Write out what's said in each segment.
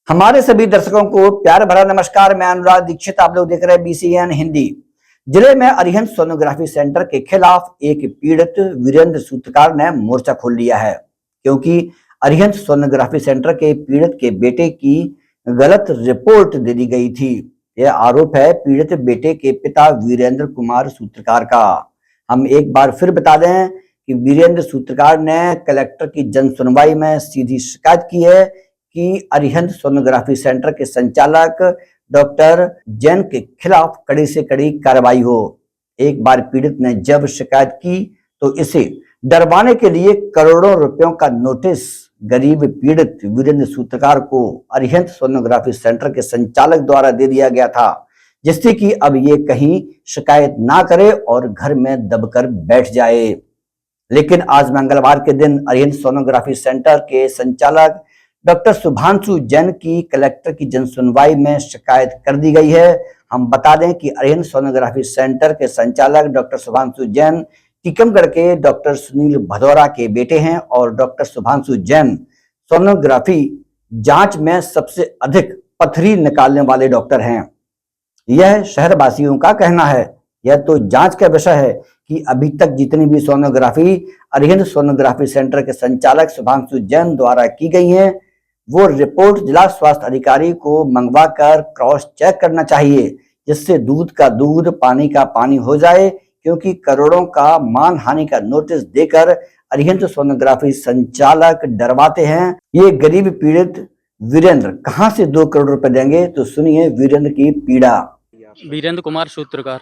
हमारे सभी दर्शकों को प्यार भरा नमस्कार। मैं अनुराग दीक्षित, आप लोग देख रहे हैं BCN हिंदी। जिले में अरिहंत सोनोग्राफी सेंटर के खिलाफ एक पीड़ित वीरेंद्र सूत्रकार ने मोर्चा खोल लिया है, क्योंकि अरिहंत सोनोग्राफी सेंटर के पीड़ित के बेटे की गलत रिपोर्ट दे दी गई थी। यह आरोप है पीड़ित बेटे के पिता वीरेंद्र कुमार सूत्रकार का। हम एक बार फिर बता दें कि वीरेंद्र सूत्रकार ने कलेक्टर की जन सुनवाई में सीधी शिकायत की है कि अरिहंत सोनोग्राफी सेंटर के संचालक डॉक्टर जैन के खिलाफ कड़ी से कड़ी कार्रवाई हो। एक बार पीड़ित ने जब शिकायत की तो इसे डरवाने के लिए करोड़ों रुपयों का नोटिस गरीब पीड़ित वीरेंद्र सूत्रकार को अरिहंत सोनोग्राफी सेंटर के संचालक द्वारा दे दिया गया था, जिससे कि अब ये कहीं शिकायत ना करे और घर में दबकर बैठ जाए। लेकिन आज मंगलवार के दिन अरिहंत सोनोग्राफी सेंटर के संचालक डॉक्टर शुभांशु जैन की कलेक्टर की जनसुनवाई में शिकायत कर दी गई है। हम बता दें कि अरिहंत सोनोग्राफी सेंटर के संचालक डॉक्टर शुभांशु जैन टीकमगढ़ के डॉक्टर सुनील भदौरा के बेटे हैं और डॉक्टर शुभांशु जैन सोनोग्राफी जांच में सबसे अधिक पथरी निकालने वाले डॉक्टर हैं। यह शहरवासियों का कहना है। यह तो जांच का विषय है कि अभी तक जितनी भी सोनोग्राफी अरिहंत सोनोग्राफी सेंटर के संचालक शुभांशु जैन द्वारा की गई है, वो रिपोर्ट जिला स्वास्थ्य अधिकारी को मंगवाकर क्रॉस चेक करना चाहिए, जिससे दूध का दूध पानी का पानी हो जाए, क्योंकि करोड़ों का मान हानि का नोटिस देकर अरिहंत सोनोग्राफी संचालक डरवाते हैं। ये गरीब पीड़ित वीरेंद्र कहां से 2 करोड़ रुपए देंगे, तो सुनिए वीरेंद्र की पीड़ा। वीरेंद्र कुमार सूत्रकार।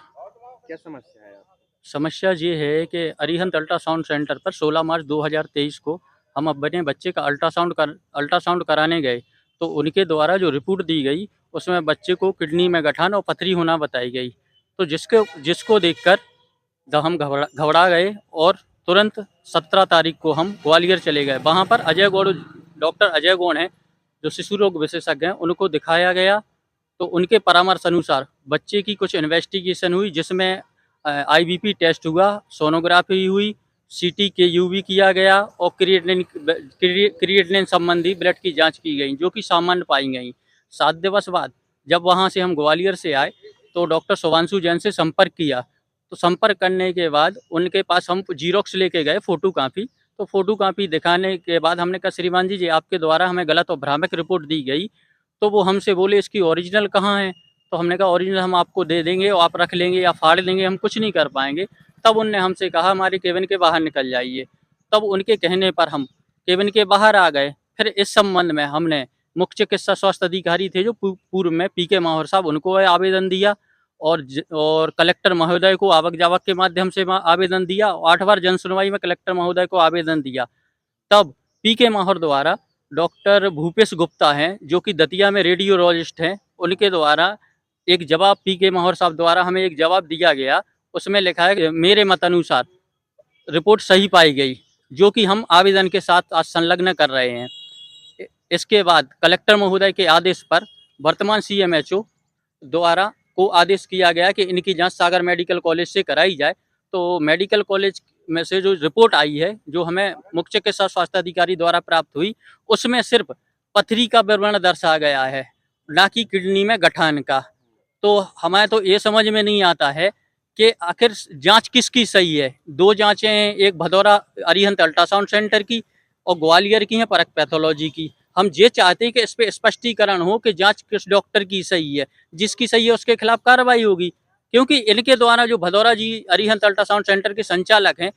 क्या समस्या है? समस्या ये है कि अरिहंत अल्ट्रासाउंड सेंटर पर 16 मार्च 2023 को हम अपने बच्चे का अल्ट्रासाउंड कराने गए, तो उनके द्वारा जो रिपोर्ट दी गई उसमें बच्चे को किडनी में गठान और पथरी होना बताई गई। तो जिसको देखकर जब हम घबरा गए और तुरंत 17 तारीख को हम ग्वालियर चले गए। वहाँ पर डॉक्टर अजय गौड़ हैं जो शिशु रोग विशेषज्ञ हैं, उनको दिखाया गया। तो उनके परामर्श अनुसार बच्चे की कुछ इन्वेस्टिगेशन हुई, जिसमें IBP टेस्ट हुआ, सोनोग्राफी हुई, CT KUV किया गया और क्रिएटिनिन संबंधी ब्लड की जांच की गई, जो कि सामान्य पाई गई। 7 दिवस बाद जब वहां से हम ग्वालियर से आए तो डॉक्टर शुभांशु जैन से संपर्क किया। तो संपर्क करने के बाद उनके पास हम जीरोक्स लेके गए, फोटो कापी। तो फोटो कापी दिखाने के बाद हमने कहा, श्रीमान जी आपके द्वारा हमें गलत और भ्रामक रिपोर्ट दी गई। तो वो हमसे बोले इसकी ओरिजिनल कहाँ है? तो हमने कहा ओरिजिनल हम आपको दे देंगे और आप रख लेंगे या फाड़ लेंगे, हम कुछ नहीं कर पाएंगे। तब उनने हमसे कहा हमारे केबिन के बाहर निकल जाइए। तब उनके कहने पर हम केबिन के बाहर आ गए। फिर इस संबंध में हमने मुख्य चिकित्सा स्वास्थ्य अधिकारी थे जो पूर्व में PK माहौर साहब, उनको आवेदन दिया और कलेक्टर महोदय को आवक जावक के माध्यम से आवेदन दिया। 8 बार जन सुनवाई में कलेक्टर महोदय को आवेदन दिया। तब PK माहौर द्वारा डॉक्टर भूपेश गुप्ता हैं जो कि दतिया में रेडियोलॉजिस्ट हैं, उनके द्वारा एक जवाब PK माहौर साहब द्वारा हमें एक जवाब दिया गया। उसमें लिखा है कि मेरे मत अनुसार रिपोर्ट सही पाई गई, जो कि हम आवेदन के साथ आज संलग्न कर रहे हैं। इसके बाद कलेक्टर महोदय के आदेश पर वर्तमान CMHO द्वारा को आदेश किया गया कि इनकी जांच सागर मेडिकल कॉलेज से कराई जाए। तो मेडिकल कॉलेज में से जो रिपोर्ट आई है, जो हमें मुख्य चिकित्सा स्वास्थ्य अधिकारी द्वारा प्राप्त हुई, उसमें सिर्फ पथरी का विवरण दर्शा गया है, ना कि किडनी में गठान का। तो हमें तो ये समझ में नहीं आता है कि आखिर जांच किसकी सही है। 2 जांचें हैं, एक भदौरा अरिहंत अल्ट्रासाउंड सेंटर की और ग्वालियर की है परख पैथोलॉजी की। हम ये चाहते हैं कि इस पे स्पष्टीकरण हो कि जांच किस डॉक्टर की सही है। जिसकी सही है उसके खिलाफ कार्रवाई होगी, क्योंकि इनके द्वारा जो भदौरा जी अरिहंत अल्ट्रासाउंड सेंटर के संचालक हैं,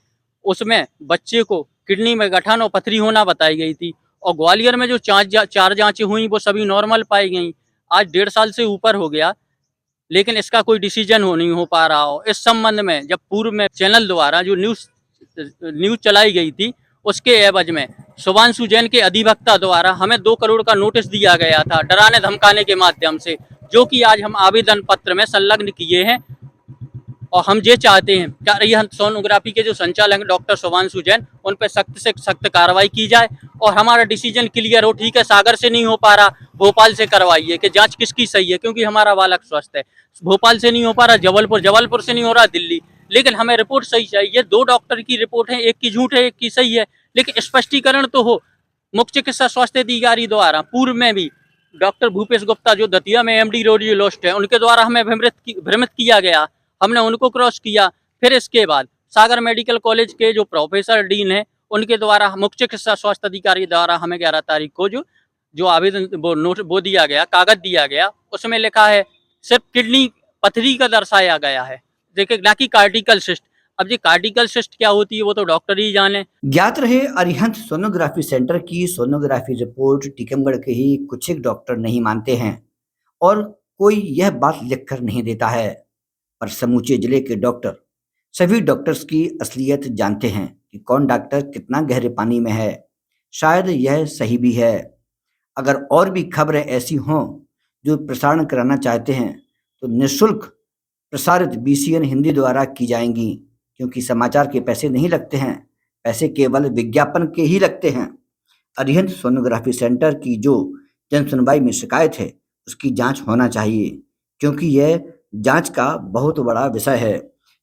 उसमें बच्चे को किडनी में गठान और पथरी होना बताई गई थी और ग्वालियर में जो 4 जांचें हुई वो सभी नॉर्मल पाई गई। आज 1.5 साल से ऊपर हो गया, लेकिन इसका कोई डिसीजन नहीं हो पा रहा हो। इस संबंध में जब पूर्व में चैनल द्वारा जो न्यूज़ चलाई गई थी, उसके एवज में शुभांशु जैन के अधिवक्ता द्वारा हमें 2 करोड़ का नोटिस दिया गया था डराने धमकाने के माध्यम से, जो कि आज हम आवेदन पत्र में संलग्न किए हैं। और हम ये चाहते हैं कि अरिहंत सोनोग्राफी के जो संचालक डॉक्टर शुभांशु जैन, उन पर सख्त से सख्त कार्रवाई की जाए और हमारा डिसीजन क्लियर हो। ठीक है, सागर से नहीं हो पा रहा, भोपाल से करवाइए कि जांच किसकी सही है, क्योंकि हमारा बालक स्वस्थ है। भोपाल से नहीं हो पा रहा, जबलपुर से नहीं हो रहा, दिल्ली, लेकिन हमें रिपोर्ट सही चाहिए। 2 डॉक्टर की रिपोर्ट है, एक की झूठ है, एक की सही है, लेकिन स्पष्टीकरण तो हो। मुख्य चिकित्सा स्वास्थ्य अधिकारी द्वारा पूर्व में भी डॉक्टर भूपेश गुप्ता जो दतिया में एमडी रेडियोलॉजिस्ट है, उनके द्वारा हमें भ्रमित किया गया। हमने उनको क्रॉस किया। फिर इसके बाद सागर मेडिकल कॉलेज के जो प्रोफेसर डीन है, उनके द्वारा मुख्य चिकित्सा स्वास्थ्य अधिकारी द्वारा हमें 11 तारीख को जो आवेदन वो दिया गया, कागज दिया गया, उसमें लिखा है सिर्फ किडनी पथरी का दर्शाया गया है, देखिए, ना कि कार्डिकल सिस्ट। अब ये कार्डिकल सिस्ट क्या होती है वो तो डॉक्टर ही जाने। ज्ञात रहे, अरिहंत सोनोग्राफी सेंटर की सोनोग्राफी रिपोर्ट टीकमगढ़ के ही कुछ एक डॉक्टर नहीं मानते हैं और कोई यह बात लिखकर नहीं देता है, पर समूचे जिले के डॉक्टर सभी डॉक्टर्स की असलियत जानते हैं कि कौन डॉक्टर कितना गहरे पानी में है। शायद यह सही भी है। अगर और भी खबरें ऐसी हों जो प्रसारण कराना चाहते हैं तो निःशुल्क प्रसारित बीसीएन हिंदी द्वारा की जाएंगी, क्योंकि समाचार के पैसे नहीं लगते हैं, पैसे केवल विज्ञापन के ही लगते हैं। अरिहंत सोनोग्राफी सेंटर की जो जन सुनवाई में शिकायत है उसकी जांच होना चाहिए, क्योंकि यह जांच का बहुत बड़ा विषय है।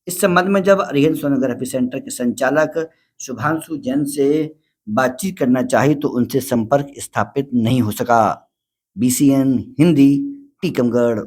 इस संबंध में जब अरिहंत सोनोग्राफी सेंटर के संचालक शुभांशु जैन से बातचीत करना चाहिए तो उनसे संपर्क स्थापित नहीं हो सका। बीसीएन हिंदी, टीकमगढ़।